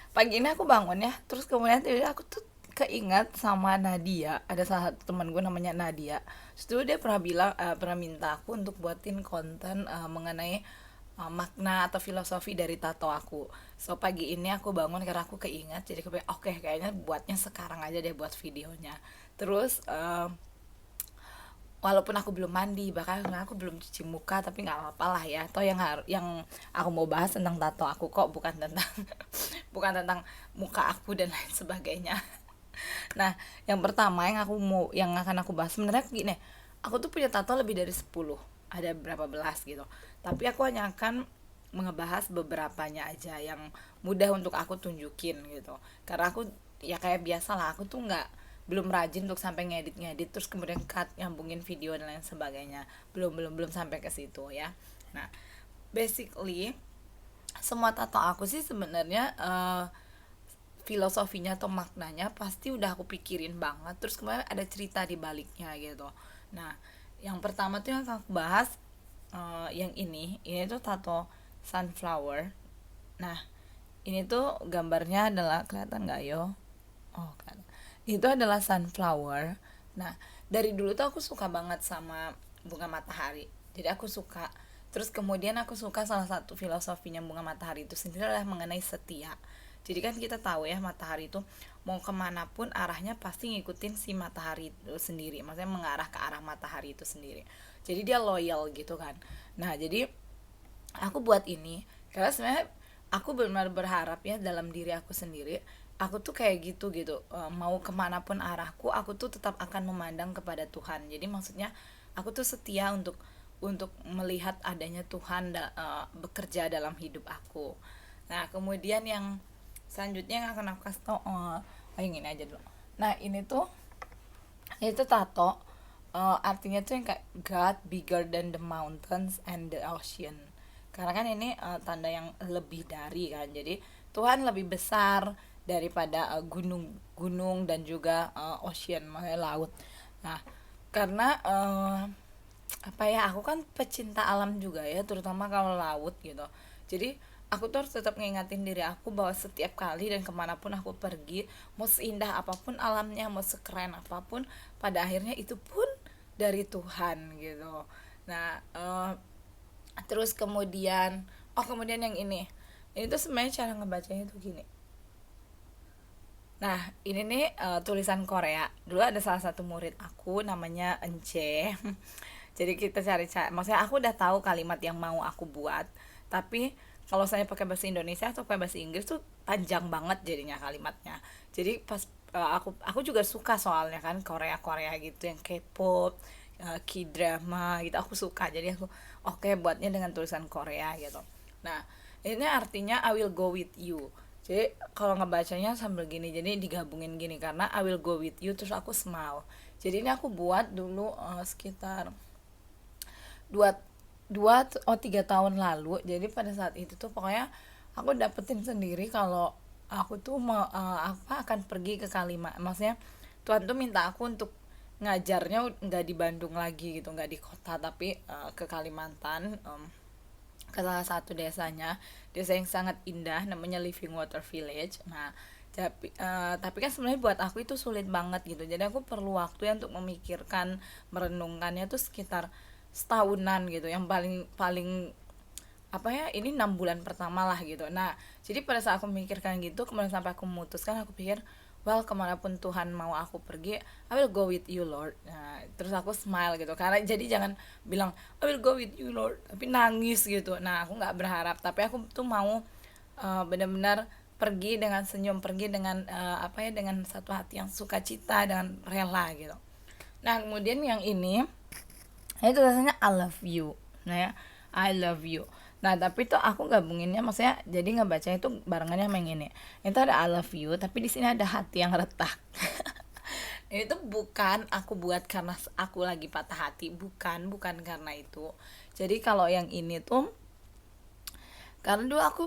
pagi ini aku bangun ya, terus kemudian tiba aku tuh keingat sama Nadia. Ada salah satu teman gue namanya Nadia. Terus dulu dia pernah bilang, pernah minta aku untuk buatin konten mengenai makna atau filosofi dari tato aku. So pagi ini aku bangun karena aku keingat, jadi oke, kayaknya buatnya sekarang aja deh buat videonya. Terus walaupun aku belum mandi, bahkan sebenarnya aku belum cuci muka, tapi nggak apa-apa lah ya. Toh yang aku mau bahas tentang tato aku kok, bukan tentang bukan tentang muka aku dan lain sebagainya. Nah, yang pertama yang akan aku bahas sebenarnya gini. Aku tuh punya tato lebih dari 10, ada berapa belas gitu. Tapi aku hanya akan ngebahas beberapanya aja yang mudah untuk aku tunjukin gitu. Karena aku ya kayak biasa lah, aku tuh nggak belum rajin untuk sampai ngedit-ngedit terus kemudian cut nyambungin video dan lain sebagainya. Belum sampai ke situ ya. Nah, basically semua tato aku sih sebenarnya filosofinya atau maknanya pasti udah aku pikirin banget, terus kemudian ada cerita di baliknya gitu. Nah, yang pertama tuh yang aku bahas yang ini tuh tato sunflower. Nah, ini tuh gambarnya adalah, kelihatan nggak yo? Oh kan, itu adalah sunflower. Nah, dari dulu tuh aku suka banget sama bunga matahari, jadi aku suka. Terus kemudian aku suka salah satu filosofinya bunga matahari itu sendiri adalah mengenai setia. Jadi kan kita tahu ya, matahari itu mau kemanapun arahnya pasti ngikutin si matahari itu sendiri, maksudnya mengarah ke arah matahari itu sendiri. Jadi dia loyal gitu kan. Nah, jadi aku buat ini karena sebenarnya aku benar berharap ya dalam diri aku sendiri, aku tuh kayak gitu, mau kemanapun arahku aku tuh tetap akan memandang kepada Tuhan. Jadi maksudnya aku tuh setia untuk melihat adanya Tuhan bekerja dalam hidup aku. Nah, kemudian yang selanjutnya yang akan aku kasih tau, yang ini aja dulu. Nah, itu tato, artinya tuh yang kayak God bigger than the mountains and the ocean. Karena kan ini tanda yang lebih dari kan. Jadi Tuhan lebih besar daripada gunung-gunung dan juga ocean, maksudnya laut. Nah, karena apa ya, aku kan pecinta alam juga ya, terutama kalau laut gitu. Jadi aku tuh harus tetap ngingatin diri aku bahwa setiap kali dan kemanapun aku pergi, mau seindah apapun alamnya, mau sekeren apapun, pada akhirnya itu pun dari Tuhan gitu. Nah, terus kemudian yang ini tuh sebenarnya cara ngebacanya tuh gini. Nah, ini nih tulisan Korea. Dulu ada salah satu murid aku namanya Ence. Jadi kita maksudnya aku udah tahu kalimat yang mau aku buat, tapi kalau saya pakai bahasa Indonesia atau pakai bahasa Inggris tuh panjang banget jadinya kalimatnya. Jadi pas aku juga suka soalnya kan Korea gitu, yang K-pop, K-drama gitu aku suka. Jadi aku oke, buatnya dengan tulisan Korea gitu. Nah, ini artinya I will go with you. Jadi kalau ngebacanya sambil gini, jadi digabungin gini karena I will go with you terus aku smile. Jadi ini aku buat dulu sekitar dua 3 tahun lalu. Jadi pada saat itu tuh pokoknya aku dapetin sendiri kalau aku tuh mau akan pergi ke Kalimantan. Maksudnya Tuhan tuh minta aku untuk ngajarnya nggak di Bandung lagi gitu, nggak di kota, tapi ke Kalimantan, ke salah satu desa yang sangat indah namanya Living Water Village. Nah, tapi kan sebenarnya buat aku itu sulit banget gitu, jadi aku perlu waktu ya untuk memikirkan, merenungkannya tuh sekitar setahunan gitu, yang paling paling apa ya, ini 6 bulan pertama lah gitu. Nah, jadi pada saat aku memikirkan gitu, kemudian sampai aku memutuskan, aku pikir, well, kemanapun Tuhan mau aku pergi, I will go with you Lord. Nah, terus aku smile gitu, karena jadi jangan bilang I will go with you Lord tapi nangis gitu. Nah, aku nggak berharap, tapi aku tuh mau benar-benar pergi dengan senyum, pergi dengan apa ya, dengan satu hati yang sukacita, dengan rela gitu. Nah, kemudian yang ini itu rasanya I love you. Nah ya, I love you. Nah, tapi tuh aku gabunginnya, maksudnya jadi ngebacanya itu barengannya sama yang ini. Itu ada I love you, tapi di sini ada hati yang retak. Ini tuh bukan aku buat karena aku lagi patah hati, bukan karena itu. Jadi kalau yang ini tuh karena dulu aku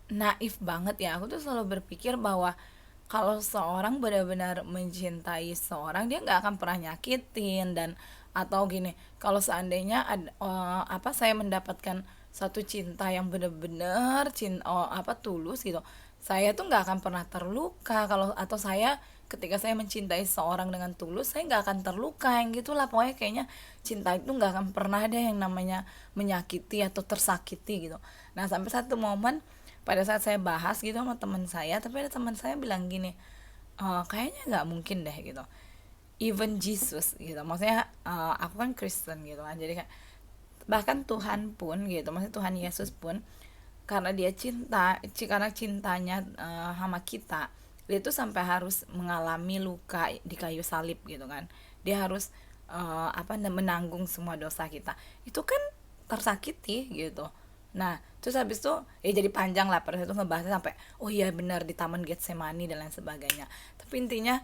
naif banget ya, aku tuh selalu berpikir bahwa kalau seorang benar-benar mencintai seorang, dia nggak akan pernah nyakitin. Dan atau gini, kalau seandainya saya mendapatkan satu cinta yang benar-benar tulus gitu, saya tuh nggak akan pernah terluka kalau, atau saya ketika saya mencintai seorang dengan tulus, saya nggak akan terluka, yang gitulah pokoknya. Kayaknya cinta itu nggak akan pernah ada yang namanya menyakiti atau tersakiti gitu. Nah sampai satu momen pada saat saya bahas gitu sama teman saya, tapi ada teman saya bilang gini, kayaknya nggak mungkin deh gitu, even Jesus gitu, maksudnya aku kan Kristen gitu kan, jadi kayak bahkan Tuhan pun gitu, maksudnya Tuhan Yesus pun, karena dia cinta, karena cintanya sama kita, dia tuh sampai harus mengalami luka di kayu salib gitu kan. Dia harus menanggung semua dosa kita, itu kan tersakiti gitu. Nah terus habis itu ya jadi panjang lah, pada itu ngebahasnya sampai oh iya benar di Taman Getsemani dan lain sebagainya. Tapi intinya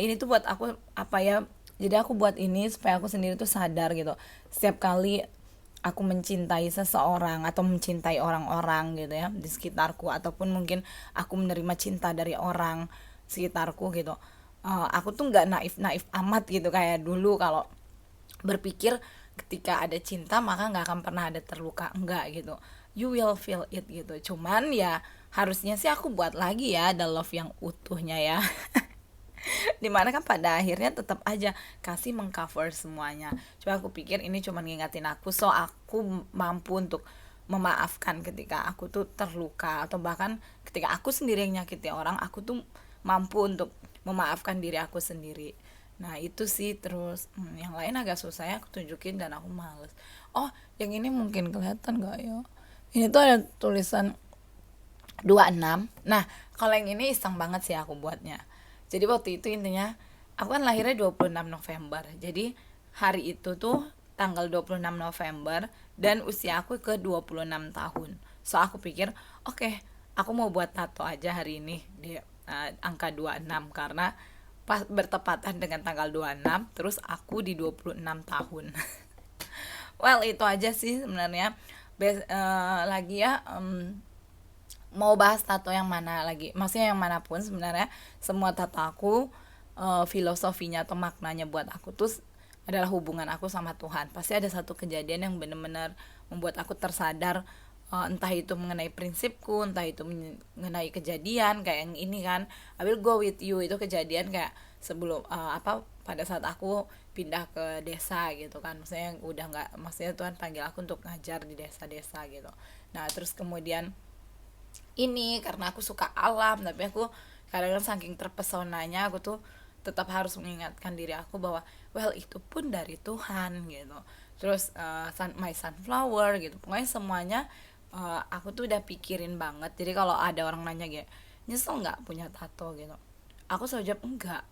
ini tuh buat aku apa ya, jadi aku buat ini supaya aku sendiri tuh sadar gitu, setiap kali aku mencintai seseorang atau mencintai orang-orang gitu ya di sekitarku, ataupun mungkin aku menerima cinta dari orang sekitarku gitu, aku tuh nggak naif amat gitu kayak dulu, kalau berpikir ketika ada cinta maka nggak akan pernah ada terluka, enggak gitu, you will feel it gitu. Cuman ya harusnya sih aku buat lagi ya ada love yang utuhnya ya. Dimana kan pada akhirnya tetap aja kasih mengcover semuanya. Cuma aku pikir ini cuma ngingatin aku, so aku mampu untuk memaafkan ketika aku tuh terluka, atau bahkan ketika aku sendiri yang nyakiti orang, aku tuh mampu untuk memaafkan diri aku sendiri. Nah itu sih. Terus yang lain agak susah ya aku tunjukin dan aku males. Oh yang ini mungkin kelihatan gak ya, ini tuh ada tulisan 26. Nah, kalau yang ini iseng banget sih aku buatnya. Jadi waktu itu intinya aku kan lahirnya 26 November. Jadi hari itu tuh tanggal 26 November dan usia aku ke 26 tahun. So aku pikir, oke, aku mau buat tato aja hari ini di angka 26 karena pas bertepatan dengan tanggal 26 terus aku di 26 tahun. Well, itu aja sih sebenarnya. Lagi ya, mau bahas tato yang mana lagi, maksudnya yang manapun sebenarnya, semua tato aku filosofinya atau maknanya buat aku tuh adalah hubungan aku sama Tuhan. Pasti ada satu kejadian yang benar-benar membuat aku tersadar, entah itu mengenai prinsipku, entah itu mengenai kejadian kayak yang ini kan, I will go with you, itu kejadian kayak sebelum pada saat aku pindah ke desa gitu kan, maksudnya yang udah nggak, maksudnya Tuhan panggil aku untuk ngajar di desa-desa gitu. Nah terus kemudian ini karena aku suka alam, tapi aku kadang-kadang saking terpesonanya aku tuh tetap harus mengingatkan diri aku bahwa well itu pun dari Tuhan gitu. Terus my sunflower gitu, pokoknya semuanya aku tuh udah pikirin banget. Jadi kalau ada orang nanya kayak nyesel nggak punya tato gitu, aku selalu jawab enggak,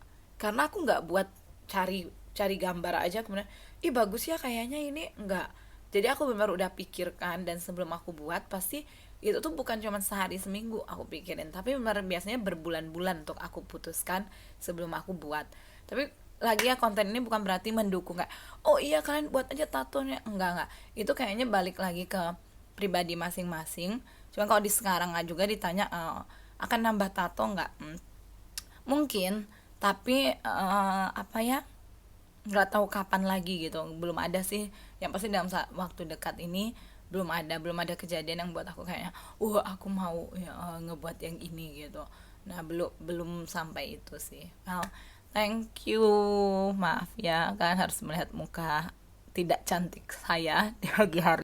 karena aku nggak buat cari cari gambar aja kemudian ih bagus ya kayaknya ini, enggak. Jadi aku benar udah pikirkan, dan sebelum aku buat pasti itu tuh bukan cuma sehari seminggu aku pikirin, tapi benar biasanya berbulan-bulan untuk aku putuskan sebelum aku buat. Tapi lagi ya, konten ini bukan berarti mendukung kayak oh iya kalian buat aja tatonya, enggak, itu kayaknya balik lagi ke pribadi masing-masing. Cuma kalau di sekarang nggak juga ditanya akan nambah tato nggak, mungkin, tapi apa ya, nggak tahu kapan lagi gitu, belum ada sih. Yang pasti dalam waktu dekat ini belum ada kejadian yang buat aku kayaknya aku mau ya, ngebuat yang ini gitu. Nah belum belum sampai itu sih. Well, thank you, maaf ya kalian harus melihat muka tidak cantik saya di pagi hari